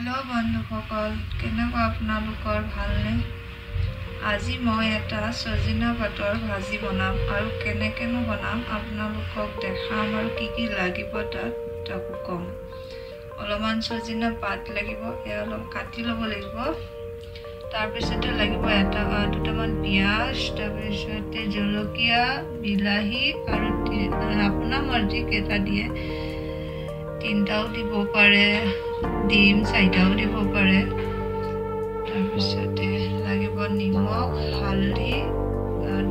Hello बंधुসকল কেনেকুৱা আপোনালোকৰ ভালনে আজি মই এটা সজিনা পাতৰ ভাজি বনাম আৰু কেনেকেনো বনাম আপোনালোকক দেখাম আৰু কি লাগিব তাকো কম অলপমান সজিনা পাত লাগিব এ অলপ কাটি ল'ব লাগিব তাৰ পিছতে লাগিব এটা দুটামান পিয়াজ তাৰ পিছতে জলকীয়া বিলাহী আৰু আপোনাৰ মৰ্জি কেটা দিয়ে তিনটাও দিব পাৰে ডিম চাইটাও দিব পাৰে তাৰ পিছতে লাগিব নিমখ হালধি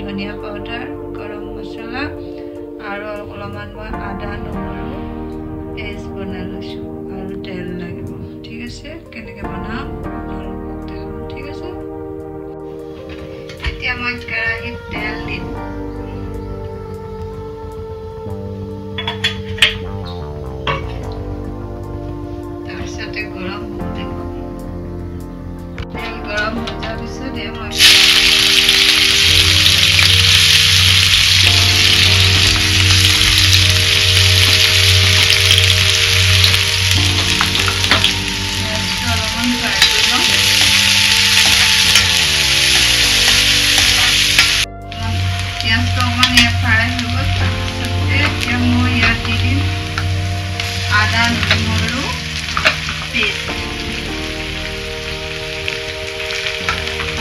ধনিয়া পাউডাৰ গৰম মছলা আৰু অলপমান মই আদা নহৰু পেষ্ট বনাই লৈছো আৰু তেল লাগিব ঠিক আছে কেনেকৈ বনাম আপোনালোকক দেখাম ঠিক আছে এতিয়া মই কেৰাহীত তেল দিম गरम होते तेल गरम हो जा पिछे दे मैं आदा নহৰু पेस्ट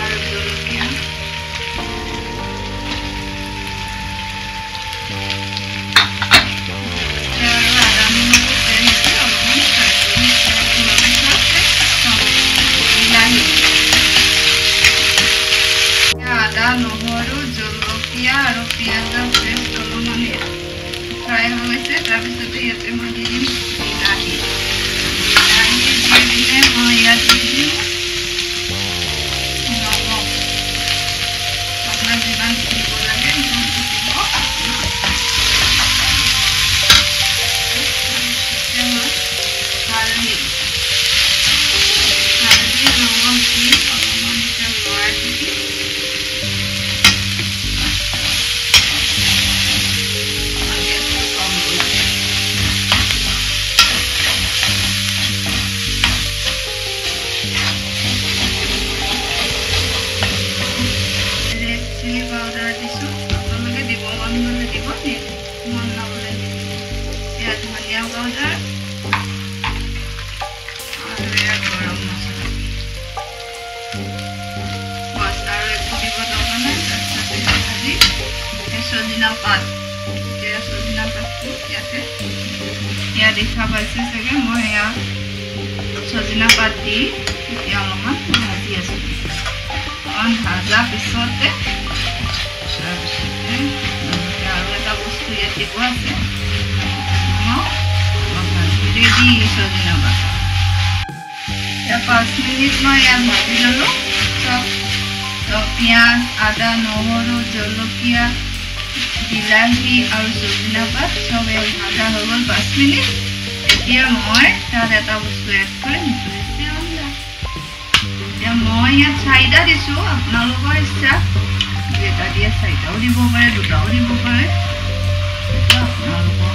और जलकिया आदा নহৰু জলকিয়া আৰু পিয়াজৰ পেষ্ট অলপমান ফ্ৰাই হৈ গৈছে তাৰপিছতে ইয়াতে মই দি দিম বিলাহী याद कीजिए नमक अपना जीवन को लगे हल्दी हल्दी नमक दी पाउडर और गरम मसला बस और एक দিব দৰকাৰ নাই তাৰপিছতে ভাজি সজিনা পাত এতিয়া সজিনা পাতটো ইয়াত দেখা পাইছে চাগে মই এয়া সজিনা পাত দি এতিয়া অলপমান ভাজি আছো অন ভাজা পিছতে তাৰপিছতে আৰু এটা বস্তু ইয়াত দিব আছে रेडी सजना पात या 5 मिनिट में या भाजी ललो सब तो पियाज आदा নহৰু জলকিয়া বিলাহী আৰু সजना पात सब এক ভাজা হৈ গল 5 মিনিট এতিয়া মই তাত এটা বস্তু এড কৰিম হৈছে আন্দা এতিয়া মই ইয়াত চাইডা দিছো আপোনালোকৰ ইচ্ছা যেটা দিয়ে চাইডাও দিব পাৰে দুটাও দিব পাৰে আপোনালোকৰ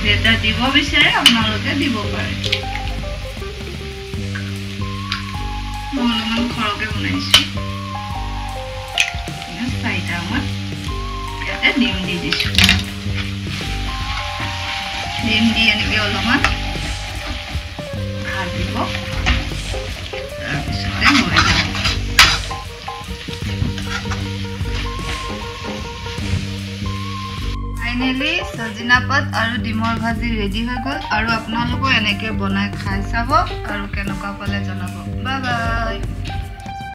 যেটা দিব বিচাৰে আপোনালোকে দিব পাৰে মই অলপমান খৰকে বনাইছো চাইটা মই ইয়াতে ডিম দি দিছো ডিম দি এনেকৈ অলপমান ভাজিব তাৰপিছতে হৈ যাব फाइनली सजना पात और डिमर भाजी रेडी हो गल और आपनालोको एनेके बनाय खाइ चाब और केनेকুৱা पाले जनाब बाय बाय।